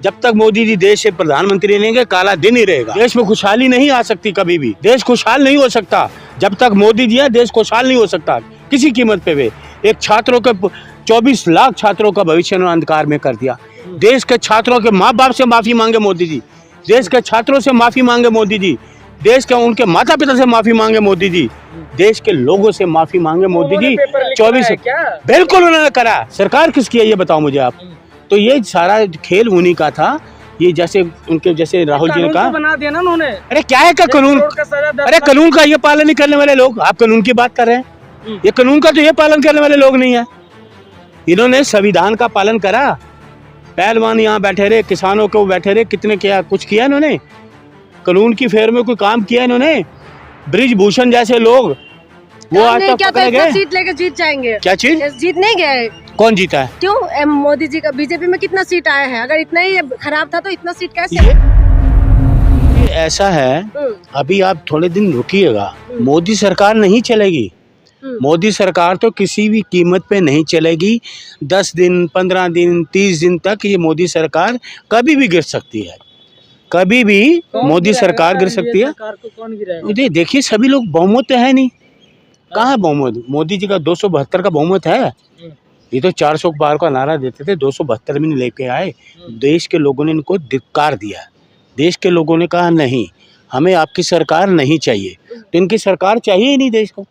जब तक मोदी जी देश से प्रधानमंत्री रहेंगे काला दिन ही रहेगा। देश में खुशहाली नहीं आ सकती कभी भी। देश खुशहाल नहीं हो सकता जब तक मोदी जी है। देश खुशहाल नहीं हो सकता किसी कीमत पे भी। एक छात्रों के 24 लाख छात्रों का भविष्य उन्होंने अंधकार में कर दिया। देश के छात्रों के माँ बाप से माफी मांगे मोदी जी। देश के छात्रों से माफी मांगे मोदी जी। देश के उनके माता पिता से माफी मांगे मोदी जी। देश के लोगों से माफी मांगे मोदी जी। 24 बिल्कुल उन्होंने करा। सरकार किसकी है ये बताओ मुझे आप। तो ये सारा खेल उन्हीं का था। ये जैसे उनके जैसे राहुल जी ने कहा बना दिया ना उन्होंने। अरे क्या है का कानून। अरे कानून का ये पालन नहीं करने वाले लोग। आप कानून की बात कर रहे हैं। ये कानून का तो ये पालन करने वाले लोग नहीं है। इन्होंने संविधान का पालन करा। पहलवान यहाँ बैठे रहे, किसानों को बैठे रहे, कितने किया कुछ किया इन्होंने। कानून की फेर में कोई काम किया इन्होंने। ब्रिजभूषण जैसे लोग वो आज तक पकड़े गए। सीट लेके जीत जाएंगे। क्या चीज जीत नहीं गए। कौन जीता है? क्यों मोदी जी का बीजेपी में कितना सीट आया है। अगर इतना ही खराब था तो इतना सीट कैसे। ये ऐसा है। अभी आप थोड़े दिन रुकिएगा। मोदी सरकार नहीं चलेगी। मोदी सरकार तो किसी भी कीमत पे नहीं चलेगी। 10 दिन 15 दिन 30 दिन तक ये मोदी सरकार कभी भी गिर सकती है। कभी भी मोदी सरकार गिर सकती है। कौन गिराएगा? देखिए सभी लोग बहुमत है नहीं। कहाँ है बहुमत? मोदी जी का 272 का बहुमत है। ये तो 400 पार का नारा देते थे, 272 में नहीं लेके आए। देश के लोगों ने इनको धिक्कार दिया। देश के लोगों ने कहा नहीं हमें आपकी सरकार नहीं चाहिए। तो इनकी सरकार चाहिए ही नहीं देश को।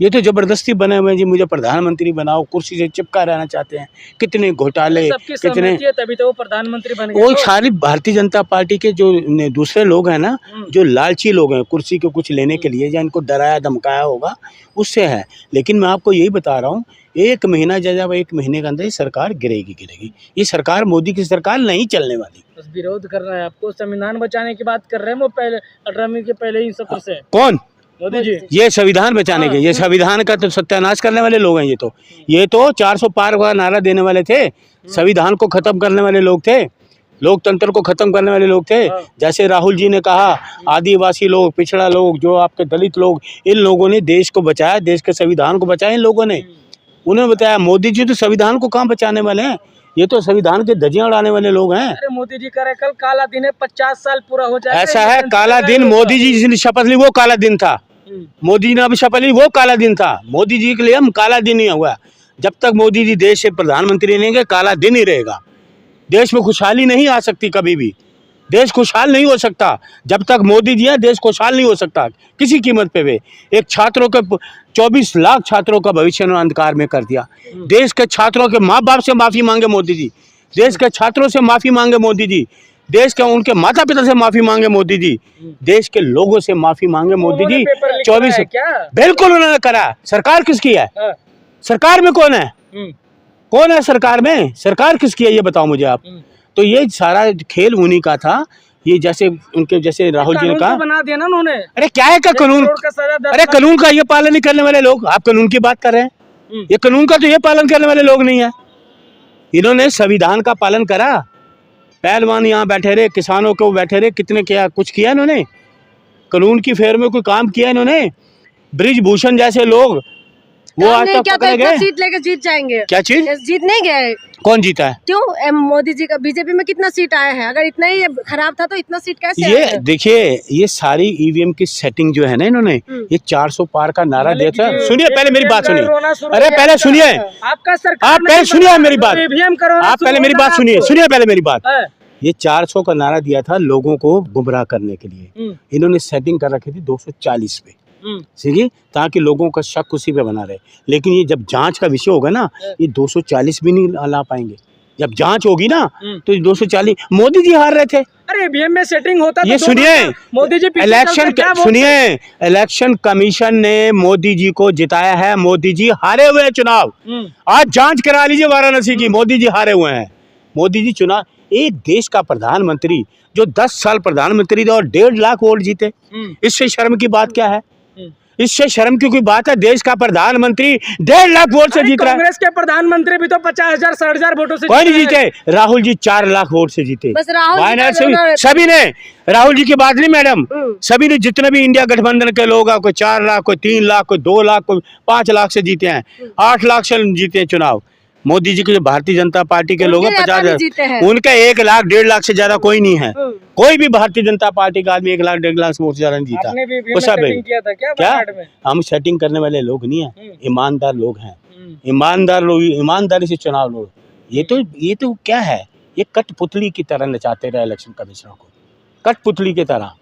ये तो जबरदस्ती बने हुए हैं जी। मुझे प्रधानमंत्री बनाओ, कुर्सी से चिपका रहना चाहते हैं। कितने घोटाले कितने, तभी तो वो प्रधानमंत्री बन गए। वो सारी भारतीय जनता पार्टी के जो दूसरे लोग हैं ना, जो लालची लोग हैं कुर्सी को कुछ लेने के लिए, या इनको डराया धमकाया होगा उससे है। लेकिन मैं आपको यही बता रहा हूँ 1 महीना जब 1 महीने के अंदर ये सरकार गिरेगी। ये सरकार मोदी की सरकार नहीं चलने वाली। बस विरोध कर रहा है। आपको संविधान बचाने की बात कर रहे हैं वो पहले 18वीं के पहले ही सत्र से। कौन? मोदी जी। ये संविधान बचाने के, ये संविधान का तो सत्यानाश करने वाले लोग हैं। ये तो 400 पार का नारा देने वाले थे। संविधान को खत्म करने वाले लोग थे। लोकतंत्र को खत्म करने वाले लोग थे। जैसे राहुल जी ने कहा आदिवासी लोग, पिछड़ा लोग, जो आपके दलित लोग, इन लोगों ने देश को बचाया, देश के संविधान को बचाया इन लोगों ने। उन्होंने बताया मोदी जी तो संविधान को कहाँ बचाने वाले हैं। ये तो संविधान के धज्जियां उड़ाने वाले लोग हैं। अरे मोदी जी का कल काला दिन है, 50 साल पूरा हो जाएगा। ऐसा है काला दिन। मोदी जी जिसने शपथ ली वो काला दिन था। मोदी जी ने अभी शपथ ली वो काला दिन था। मोदी जी के लिए हम काला दिन ही हुआ। जब तक मोदी जी देश से प्रधानमंत्री रहेंगे काला दिन ही रहेगा। देश में खुशहाली नहीं आ सकती कभी भी। देश खुशहाल नहीं हो सकता जब तक मोदी जी है। देश खुशहाल नहीं हो सकता किसी कीमत पे भी। एक छात्रों के 24 लाख छात्रों का भविष्य उन्होंने अंधकार में कर दिया। देश के छात्रों के माँ बाप से माफी मांगे मोदी जी। देश के छात्रों से माफी मांगे मोदी जी। देश के उनके माता पिता से माफी मांगे मोदी जी। देश के लोगों से माफी मांगे मोदी जी। 24 बिल्कुल उन्होंने करा। सरकार किसकी है? सरकार में कौन है? कौन है सरकार में? सरकार किसकी है ये बताओ मुझे आप। तो ये सारा खेल उन्हीं का था। ये जैसे उनके जैसे राहुल जी ने कहा बना दिया ना उन्होंने। अरे क्या है का कानून। अरे कानून का ये पालन नहीं करने वाले लोग। आप कानून की बात कर रहे हैं। ये कानून का तो ये पालन करने वाले लोग नहीं है। इन्होंने संविधान का पालन करा। पहलवान यहाँ बैठे रहे, किसानों को बैठे रहे, कितने किया कुछ किया इन्होंने। कानून की फेर में कोई काम किया इन्होंने। ब्रिजभूषण जैसे लोग वो आज तक पकड़े गए। सीट लेके जीत जाएंगे। क्या चीज? जीत नहीं गए। कौन जीता है? क्यों मोदी जी का बीजेपी में कितना सीट आया है। अगर इतना ही खराब था तो इतना सीट कैसे। ये देखिए ये सारी ईवीएम की सेटिंग जो है ना, इन्होंने ये 400 पार का नारा दिया था। सुनिए पहले मेरी बात सुनिए। अरे पहले सुनिए। आपका सरकार आप पहले सुनिए मेरी बात। आप पहले मेरी बात सुनिए। सुनिए पहले मेरी बात। ये 400 का नारा दिया था लोगों को गुमराह करने के लिए। इन्होंने सेटिंग कर रखी थी 240 पे, ठीक है, ताकि लोगों का शक उसी पे बना रहे। लेकिन ये जब जांच का विषय होगा ना, ये 240 भी नहीं ला पाएंगे। जब जांच होगी ना तो 240। मोदी जी हार रहे थे। अरे ईवीएम में सेटिंग होता ये सुनिए, मोदी जी इलेक्शन सुनिए, इलेक्शन कमीशन ने मोदी जी को जिताया है। मोदी जी हारे हुए हैं चुनाव। आज जांच करा लीजिए वाराणसी की। मोदी जी हारे हुए हैं। मोदी जी चुनाव, एक देश का प्रधानमंत्री जो 10 साल प्रधानमंत्री थे और 1.5 लाख वोट जीते, इससे शर्म की बात क्या है? इससे शर्म की कोई बात है? देश का प्रधानमंत्री 1.5 लाख वोट से जीत रहा है। कांग्रेस के प्रधानमंत्री भी तो 50,000 60,000 वोटों से कोई नहीं जीते। राहुल जी 4 लाख वोट से जीते। बस राहुल सभी ने, राहुल जी की बात नहीं मैडम, सभी ने जितने भी इंडिया गठबंधन के लोग हैं, कोई 4 लाख, कोई 3 लाख, कोई 2 लाख, कोई 5 लाख से जीते हैं, 8 लाख से जीते हैं चुनाव। मोदी जी के जो भारतीय जनता पार्टी के लोग हैं उनके नेता भी 50,000, जीते हैं। उनका 1 लाख 1.5 लाख से ज्यादा कोई नहीं है। कोई भी भारतीय जनता पार्टी का आदमी 1 लाख 1.5 लाख से वोट से ज्यादा नहीं जीता। आपने भी वो सब सेटिंग किया था क्या क्या वयनाड में? हम सेटिंग करने वाले लोग नहीं है, ईमानदार लोग हैं, हम्म, ईमानदार लोग ईमानदारी से चुनाव लड़ो। ये तो क्या है, ये कठपुतली की तरह नचाते रहे इलेक्शन कमीशनर को, कठपुतली की तरह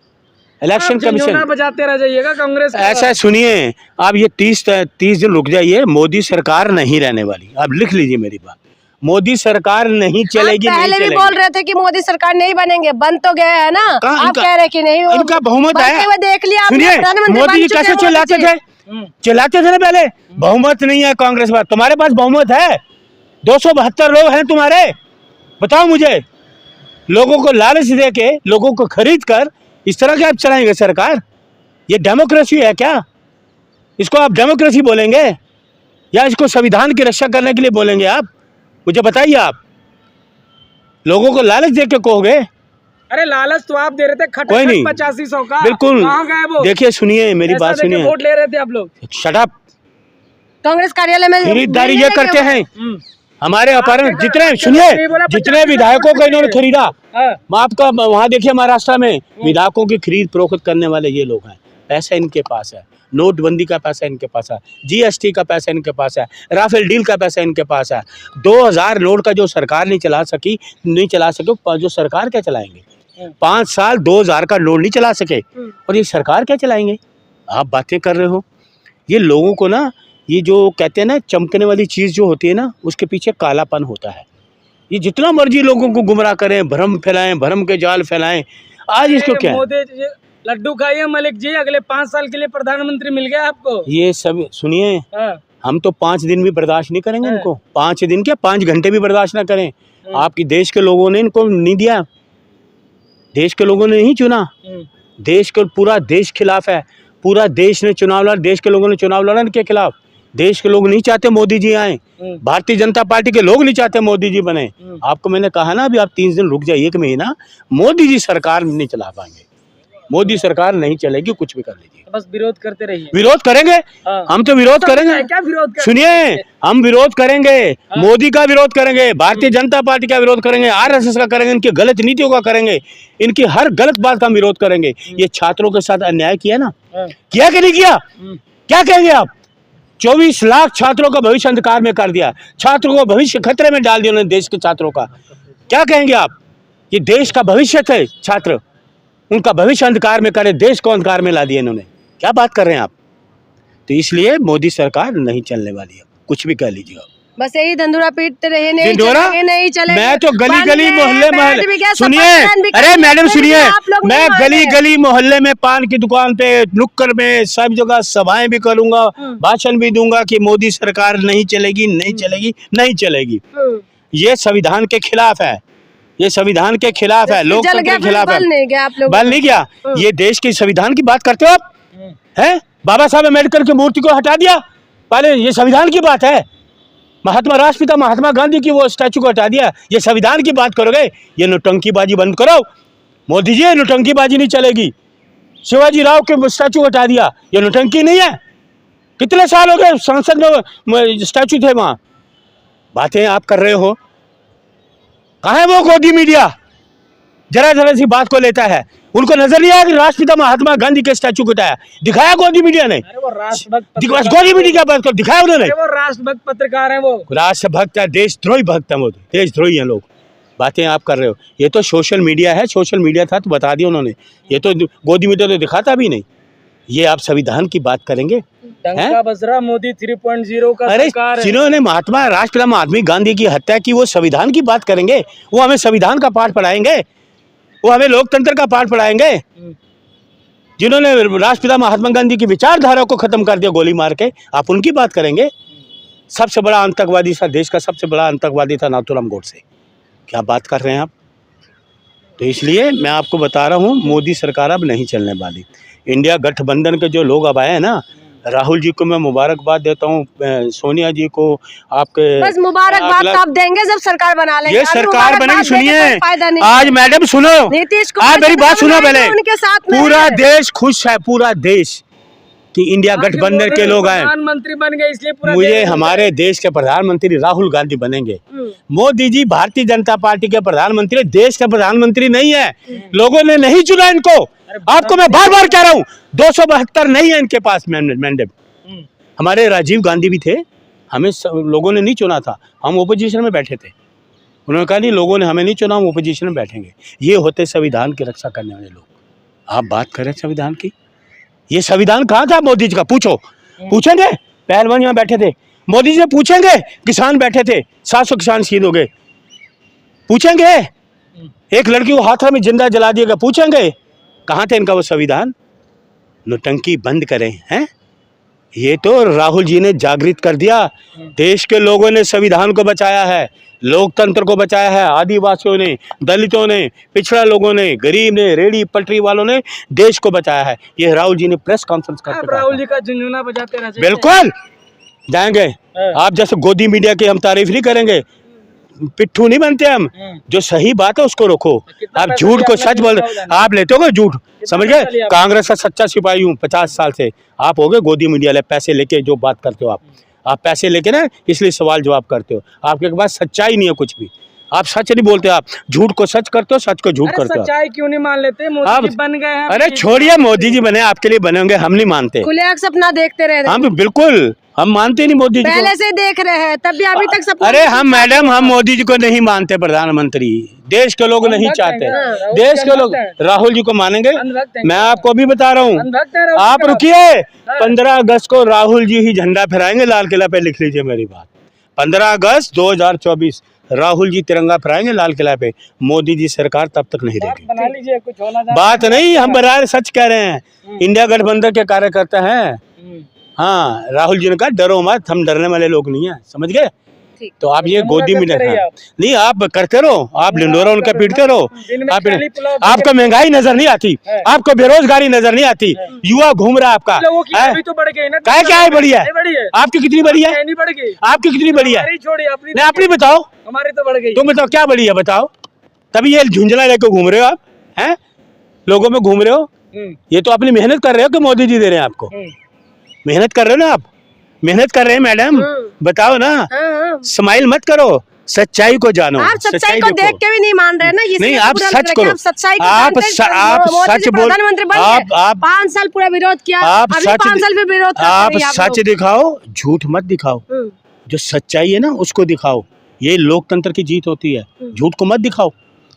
इलेक्शन आप झंझोना कमीशन। बजाते रह जाइएगा कांग्रेस के ऐसा सुनिए, आप ये 30 दिन रुक जाइए, मोदी सरकार नहीं रहने वाली। आप लिख लीजिए मेरी बात, मोदी सरकार नहीं चलेगी। आप नहीं पहले भी चलेगी। बोल रहे थे कि मोदी सरकार नहीं बनेंगे, बन तो गए है ना। कहाँ आप इनका- कह रहे कि नहीं, वो इनका बहुमत बनते है। हुए देख लिया आपने, सुनिए, प्रधानमंत्री मोदी बन जी चुके कैसे हैं मोदी चिल्लाते जी। थे, चिल्लाते थे ना पहले, बहुमत नहीं है कांग्रेस में। तुम्हारे पास बहुमत है, 272 लोग हैं तुम्हारे। बताओ मुझे, लोगों को लालच दे के, लोगों को खरीद कर इस तरह के आप चलाएंगे सरकार? ये डेमोक्रेसी है क्या? इसको आप डेमोक्रेसी बोलेंगे या इसको संविधान की रक्षा करने के लिए बोलेंगे? आप मुझे बताइए, आप लोगों को लालच दे के कहोगे? अरे लालच तो आप दे रहे थे, कोई नहीं। 8500 का, बिल्कुल। कहाँ गए वो? देखिए, सुनिए मेरी पैसा बात देके सुनिए, वोट ले रहे थे आप लोग। Shut up. कांग्रेस कार्यालय में खरीदारी ये मिलने करते लगे हैं हम्म, हमारे अपार्टमेंट, आपके जितने घर- सुनिए, नहीं बोला, जितने 50,000 विधायकों को वोट इन्होंने देंगे। खरीदा, हाँ, आपका वहां देखिए महाराष्ट्र में विधायकों की खरीद फरोख्त करने वाले ये लोग हैं। पैसा इनके पास है, नोटबंदी का पैसा इनके पास है, जीएसटी का पैसा इनके पास है, राफेल डील का पैसा इनके पास है। 2000 नोट का जो सरकार नहीं चला सके, जो सरकार क्या चलाएंगे? 5 साल 2000 का नोट नहीं चला सके, और ये सरकार क्या चलाएंगे? आप बातें कर रहे हो। ये लोगों को ना, ये जो कहते हैं ना, चमकने वाली चीज़ जो होती है ना, उसके पीछे कालापन होता है। ये जितना मर्जी लोगों को गुमराह करें, भ्रम फैलाएं, भ्रम के जाल फैलाएं, आज इसको क्या है? मोदी जी लड्डू खाइए मलिक जी, अगले 5 साल के लिए प्रधानमंत्री मिल गया आपको। ये सब सुनिए, हाँ, हम तो 5 दिन भी बर्दाश्त नहीं करेंगे हाँ। इनको। 5 दिन क्या, 5 घंटे भी बर्दाश्त ना करें। आपकी देश के लोगों ने इनको नहीं दिया, देश के लोगों ने नहीं चुना। देश को, पूरा देश खिलाफ है, पूरा देश ने चुनाव लड़ा, देश के लोगों ने चुनाव लड़ा इनके खिलाफ। देश के लोग नहीं चाहते मोदी जी आए, भारतीय जनता पार्टी के लोग नहीं चाहते मोदी जी बने। आपको मैंने कहा ना, अभी आप 3 दिन रुक जाइए, 1 महीना, मोदी जी सरकार नहीं चला पाएंगे। मोदी सरकार नहीं चलेगी, कुछ भी कर लीजिए, बस विरोध करते रहिए। विरोध करेंगे। हाँ। हम तो विरोध करेंगे। क्या विरोध कर? सुनिए, हम विरोध करेंगे, मोदी का विरोध करेंगे, भारतीय जनता पार्टी का विरोध करेंगे, आरएसएस का करेंगे, इनकी गलत नीतियों का करेंगे, इनकी हर गलत बात का विरोध करेंगे। ये छात्रों के साथ अन्याय किया ना, किया कि नहीं किया? क्या कहेंगे आप? 24 लाख छात्रों का भविष्य अंधकार में कर दिया, छात्रों को भविष्य खतरे में डाल दिया उन्होंने, देश के छात्रों का। क्या कहेंगे आप? ये देश का भविष्य थे छात्र, उनका भविष्य अंधकार में करे, देश को अंधकार में ला दिया इन्होंने। क्या बात कर रहे हैं आप? तो इसलिए मोदी सरकार नहीं चलने वाली है, कुछ भी कह लीजिए आप। बस यही धंधुरा पीटते रहे, नहीं ढिंढोरा? चलेंगे, नहीं चलेंगे। मैं तो गली बन गली गए, मोहल्ले बैठ भी गए, सुनिए, शपथ भी अरे कर मैडम लिए, सुनिए, आप लोग मैं नहीं गली माने। गली मोहल्ले में, पान की दुकान पे, नुक्कड़ में, सब जगह सभाएं भी करूंगा, भाषण भी दूंगा कि मोदी सरकार नहीं चलेगी, नहीं चलेगी, नहीं चलेगी। ये संविधान के खिलाफ है, ये संविधान के खिलाफ है, जल लोकतंत्र गया, के फिर खिलाफ है। बल नहीं गया आप लोग। बल नहीं गया, ये देश के संविधान की बात करते हो आप? हैं? बाबा साहब अम्बेडकर की मूर्ति को हटा दिया, पहले ये संविधान की बात है। महात्मा राष्ट्रपिता महात्मा गांधी की वो स्टैचू को हटा दिया, ये संविधान की बात करोगे? ये नौटंकीबाजी बंद करो मोदी जी, ये नौटंकीबाजी नहीं चलेगी। शिवाजी राव के स्टैचू को हटा दिया, ये नौटंकी नहीं है। कितने साल हो गए संसद में स्टैचू थे वहां, बातें आप कर रहे हो। कहाँ है वो गोदी मीडिया, जरा जरा सी बात को लेता है? उनको नजर नहीं आया कि राष्ट्रपिता महात्मा गांधी के स्टैचू को हटाया? दिखाया गोदी मीडिया ने? अरे वो राष्ट्रभक्त गोदी मीडिया क्या बात कर, दिखाया उन्होंने? वो राष्ट्रभक्त पत्रकार है, वो राष्ट्रभक्त है, देशद्रोही भक्त है, वो देशद्रोही हैं लोग। बातें आप कर रहे हो। ये तो सोशल मीडिया है, सोशल मीडिया था तो बता दिया उन्होंने, ये तो गोदी मीडिया तो दिखाता भी नहीं। ये आप संविधान की बात करेंगे? डंका बज रहा मोदी 3.0 का अरे सरकार है। जिन्होंने महात्मा राष्ट्रपिता महात्मा गांधी की हत्या की, वो संविधान की बात करेंगे? वो हमें संविधान का पाठ पढ़ाएंगे? वो हमें लोकतंत्र का पाठ पढ़ाएंगे? जिन्होंने राष्ट्रपिता महात्मा गांधी की विचारधारा को खत्म कर दिया गोली मार के, आप उनकी बात करेंगे? सबसे बड़ा आतंकवादी था, देश का सबसे बड़ा आतंकवादी था नाथूराम गोडसे। क्या बात कर रहे हैं आप? तो इसलिए मैं आपको बता रहा हूँ, मोदी सरकार अब नहीं चलने वाली। इंडिया गठबंधन के जो लोग अब आए हैं ना, राहुल जी को मैं मुबारकबाद देता हूँ, सोनिया जी को, आपके बस मुबारकबाद तो आप देंगे जब सरकार बना लेंगे। ये सरकार बनेगी। सुनिए आज मैडम सुनो, नीतीश आज मेरी बात सुनो पहले। उनके साथ पूरा देश खुश है, पूरा देश, कि इंडिया गठबंधन के लोग आए। प्रधानमंत्री बन गए इसलिए पूरा मुझे हमारे देश के प्रधानमंत्री राहुल गांधी बनेंगे। मोदी जी भारतीय जनता पार्टी के प्रधानमंत्री, देश के प्रधानमंत्री नहीं है। लोगों ने नहीं चुना इनको। आपको मैं बार बार कह रहा हूँ, 272 नहीं है इनके पास मैंडेट। हमारे राजीव गांधी भी थे, हमें लोगों ने नहीं चुना था, हम ओपोजिशन में बैठे थे। उन्होंने कहा नहीं, लोगों ने हमें नहीं चुना, हम ओपोजिशन में बैठेंगे। ये होते संविधान की रक्षा करने वाले लोग। आप बात करें संविधान की, ये संविधान कहाँ था मोदी जी का? पूछेंगे? पहलवान यहाँ बैठे थे, मोदी जी से पूछेंगे? किसान बैठे थे, 700 किसान शहीद हो गए, पूछेंगे? एक लड़की को हाथों में जिंदा जला दिया गया, पूछेंगे? कहाँ थे इनका वो संविधान? नौटंकी बंद करें। हैं, ये तो राहुल जी ने जागृत कर दिया। देश के लोगों ने संविधान को बचाया है, लोकतंत्र को बचाया है। आदिवासियों ने, दलितों ने, पिछड़ा लोगों ने, गरीब ने, रेडी पटरी वालों ने देश को बचाया है। ये राहुल जी ने प्रेस कॉन्फ्रेंस करके कहा। राहुल जी का झुनझुना बजाते रहते। बिल्कुल जाएंगे। आप जैसे गोदी मीडिया की हम तारीफ नहीं करेंगे, पिट्ठू नहीं बनते हम। जो सही बात है उसको रखो। आप झूठ को सच बोल, आप लेते हो झूठ, समझ गए? कांग्रेस का सच्चा सिपाही हूँ 50 साल से। आप हो गए गोदी मीडिया ले, पैसे लेके जो बात करते हो आप पैसे लेके ना, इसलिए सवाल जवाब करते हो। आपके पास सच्चाई नहीं है कुछ भी, आप सच नहीं बोलते, आप झूठ को सच करते हो, सच को झूठ करते हो। सच्चाई क्यों नहीं मान लेते? मोदी जी बन गए हैं। अरे छोड़िए, मोदी जी बने, आपके लिए बने होंगे, हम नहीं मानते। खुले आंख सपना देखते रहे। हम बिल्कुल, हम मानते नहीं मोदी जी को। पहले से देख रहे हैं, तब भी अभी तक सपना। अरे हम मैडम, हम मोदी जी को नहीं मानते प्रधानमंत्री। देश के लोग नहीं चाहते, देश के लोग राहुल जी को मानेंगे। मैं आपको अभी बता रहा हूँ, आप रुकिए। 15 अगस्त को राहुल जी ही झंडा फहराएंगे लाल किला पे, लिख लीजिए मेरी बात। 15 अगस्त 2024 राहुल जी तिरंगा फहराएंगे लाल किला पे। मोदी जी सरकार तब तक नहीं रहेगी। बना लीजिए, कुछ होना बात नहीं, हम बराबर सच कह रहे हैं। इंडिया गठबंधन के कार्यकर्ता हैं। हाँ, राहुल जी ने कहा डरो मत, हम डरने वाले लोग नहीं हैं, समझ गए? तो आप ये गोदी में नहीं, आप करते रहो, आप लिंडोरा उनका पीटते रहो। आपको महंगाई नजर नहीं आती, आपको बेरोजगारी नजर नहीं आती, युवा घूम रहा है आपका। तो बढ़ गई ना, क्या है बड़ी है? आपकी कितनी बड़ी है? आपकी कितनी बड़ी है? नहीं, अपनी बताओ। हमारी तो बढ़ गई। तुम बताओ क्या बड़ी है, बताओ। तभी ये झुंझला लेकर घूम रहे हो आप, हैं? लोगों में घूम रहे हो। ये तो अपनी मेहनत कर रहे हो कि मोदी जी दे रहे हैं आपको? मेहनत कर रहे हो ना आप, मेहनत कर रहे हैं मैडम, बताओ ना। स्माइल मत करो, सच्चाई को जानो। आप सच्चाई को देख के भी नहीं मान रहे ना। नहीं, आप सच करो, सच्चाई आप सच बोल। प्रधानमंत्री बन गए, आप 5 साल पूरा विरोध किया, आप अभी 5 साल भी विरोध कर आप रहे हैं। सच दिखाओ, झूठ मत दिखाओ। जो सच्चाई है ना उसको दिखाओ, ये लोकतंत्र की जीत होती है। झूठ को मत दिखाओ,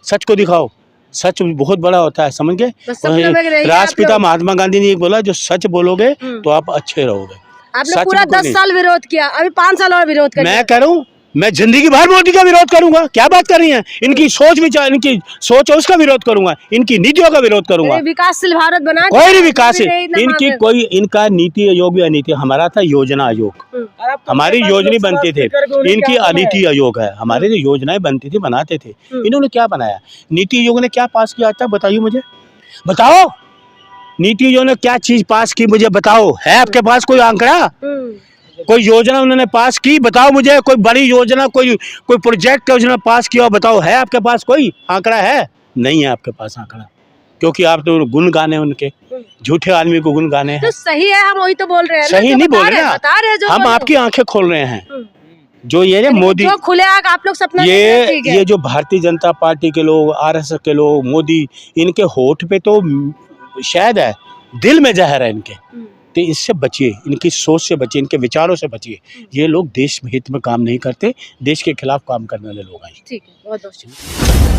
सच को दिखाओ। सच बहुत बड़ा होता है, समझ गए? राष्ट्रपिता महात्मा गांधी ने बोला, जो सच बोलोगे तो आप अच्छे रहोगे। आपने पूरा 10 साल विरोध किया, अभी 5 साल और विरोध करिए। मैं कह रहा हूँ, मैं जिंदगी भर मोदी का विरोध करूंगा। क्या बात कर रही हैं? इनकी सोच विचार, इनकी सोच है उसका विरोध करूंगा, इनकी नीतियों का विरोध करूंगा। विकासशील भारत बना, कोई नहीं विकास है इनकी, कोई इनका नीति आयोग या नीति, हमारा था योजना आयोग। हमारी योजना बनती थी, इनकी अनीति आयोग है। हमारे जो योजनाएं बनती थी, बनाते थे। इन्होंने क्या बनाया? नीति आयोग ने क्या पास किया आज तक? बताइए मुझे, बताओ। नीति आयोग ने क्या चीज पास की, मुझे बताओ। है आपके पास कोई आंकड़ा? कोई योजना उन्होंने पास की? बताओ मुझे, कोई बड़ी योजना, कोई प्रोजेक्ट योजना पास किया, बताओ। है आपके पास कोई आंकड़ा? है नहीं है आपके पास आंकड़ा, क्योंकि आप तो गुण गाने उनके, झूठे आदमी को गुण गाने हैं। तो सही है, हम वही तो बोल रहे हैं। सही नहीं बोल रहे हैं, हम आपकी आंखें खोल रहे हैं। जो ये मोदी, जो खुले आंख आप लोग सपना ये जो भारतीय जनता पार्टी के लोग, RSS के लोग, मोदी, इनके होठ पे तो शायद है, दिल में जहर है इनके। तो इससे बचिए, इनकी सोच से बचिए, इनके विचारों से बचिए। ये लोग देश हित में काम नहीं करते, देश के खिलाफ काम करने वाले लोग हैं। ठीक है, बहुत बहुत शुक्रिया।